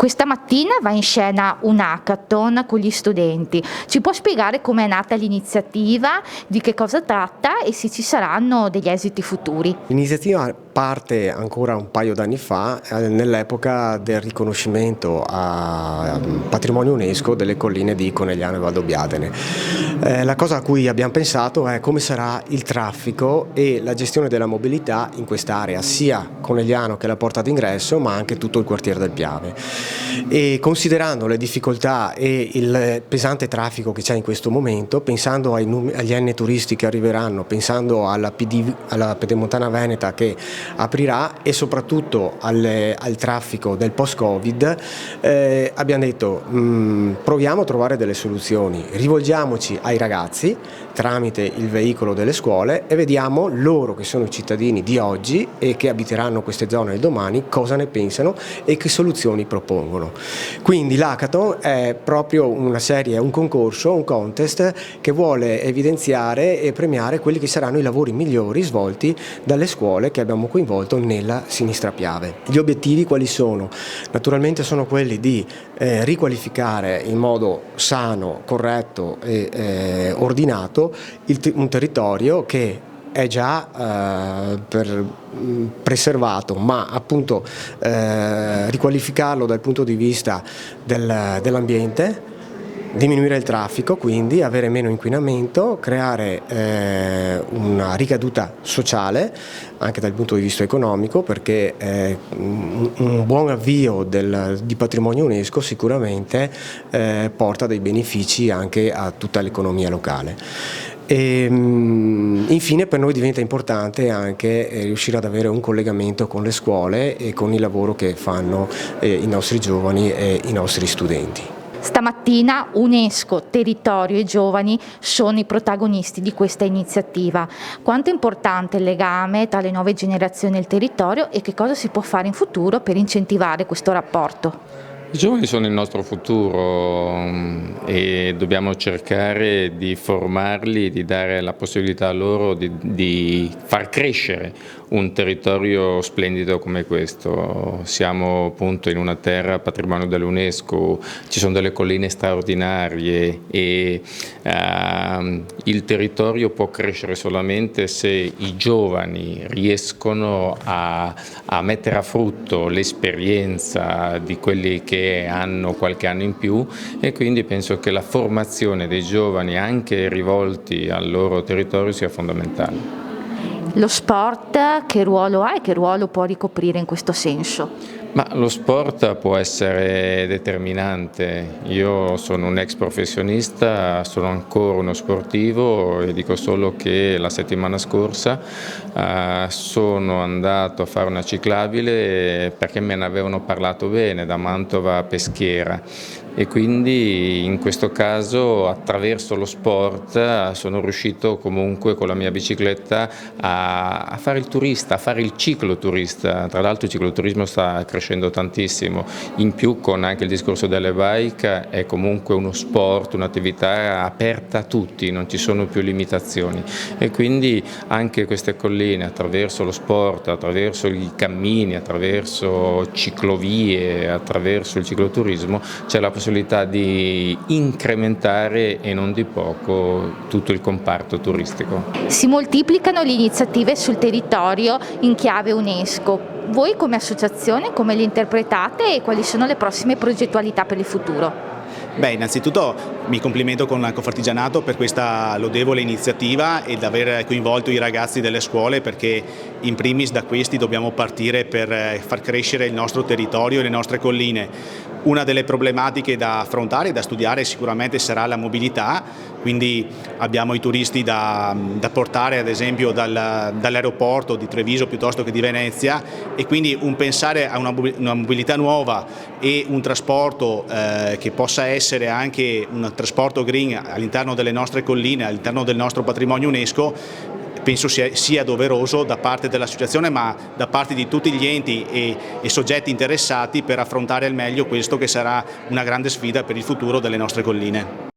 Questa mattina va in scena un hackathon con gli studenti. Ci può spiegare com'è nata l'iniziativa, di che cosa tratta e se ci saranno degli esiti futuri? L'iniziativa parte ancora un paio d'anni fa, nell'epoca del riconoscimento a patrimonio UNESCO delle colline di Conegliano e Valdobbiadene. La cosa a cui abbiamo pensato è come sarà il traffico e la gestione della mobilità in quest'area, sia Conegliano che la porta d'ingresso, ma anche tutto il quartiere del Piave. E considerando le difficoltà e il pesante traffico che c'è in questo momento, pensando agli N turisti che arriveranno, pensando alla Pedemontana Veneta che aprirà e soprattutto al traffico del post-Covid, abbiamo detto proviamo a trovare delle soluzioni, rivolgiamoci ai ragazzi tramite il veicolo delle scuole e vediamo loro, che sono i cittadini di oggi e che abiteranno queste zone domani, cosa ne pensano e che soluzioni propongono. Quindi l'hackathon è proprio una serie, un concorso, un contest che vuole evidenziare e premiare quelli che saranno i lavori migliori svolti dalle scuole che abbiamo coinvolto nella Sinistra Piave. Gli obiettivi quali sono? Naturalmente sono quelli di riqualificare in modo sano, corretto e ordinato un territorio che è già preservato, ma appunto riqualificarlo dal punto di vista dell'ambiente, diminuire il traffico, quindi avere meno inquinamento, creare una ricaduta sociale anche dal punto di vista economico, perché un buon avvio di patrimonio UNESCO sicuramente porta dei benefici anche a tutta l'economia locale. E, infine per noi diventa importante anche riuscire ad avere un collegamento con le scuole e con il lavoro che fanno i nostri giovani e i nostri studenti. Stamattina UNESCO, territorio e giovani sono i protagonisti di questa iniziativa. Quanto è importante il legame tra le nuove generazioni e il territorio e che cosa si può fare in futuro per incentivare questo rapporto? I giovani sono il nostro futuro e dobbiamo cercare di formarli, di dare la possibilità loro di far crescere un territorio splendido come questo. Siamo appunto in una terra patrimonio dell'UNESCO, ci sono delle colline straordinarie e il territorio può crescere solamente se i giovani riescono a mettere a frutto l'esperienza di quelli che hanno qualche anno in più, e quindi penso che la formazione dei giovani anche rivolti al loro territorio sia fondamentale. Lo sport che ruolo ha e che ruolo può ricoprire in questo senso? Ma lo sport può essere determinante. Io sono un ex professionista, sono ancora uno sportivo e dico solo che la settimana scorsa sono andato a fare una ciclabile perché me ne avevano parlato bene da Mantova a Peschiera, e quindi in questo caso attraverso lo sport sono riuscito comunque con la mia bicicletta a fare il turista, a fare il cicloturista. Tra l'altro il cicloturismo sta crescendo tantissimo, in più con anche il discorso delle bike è comunque uno sport, un'attività aperta a tutti, non ci sono più limitazioni, e quindi anche queste colline attraverso lo sport, attraverso i cammini, attraverso ciclovie, attraverso il cicloturismo c'è la possibilità di incrementare e non di poco tutto il comparto turistico. Si moltiplicano le iniziative sul territorio in chiave UNESCO. Voi come associazione come le interpretate e quali sono le prossime progettualità per il futuro? Beh, innanzitutto mi complimento con Confartigianato per questa lodevole iniziativa ed aver coinvolto i ragazzi delle scuole, perché in primis da questi dobbiamo partire per far crescere il nostro territorio e le nostre colline. Una delle problematiche da affrontare e da studiare sicuramente sarà la mobilità, quindi abbiamo i turisti da portare ad esempio dall'aeroporto di Treviso piuttosto che di Venezia, e quindi un pensare a una mobilità nuova e un trasporto che possa essere anche un trasporto green all'interno delle nostre colline, all'interno del nostro patrimonio UNESCO, penso sia doveroso da parte dell'associazione, ma da parte di tutti gli enti e soggetti interessati, per affrontare al meglio questo che sarà una grande sfida per il futuro delle nostre colline.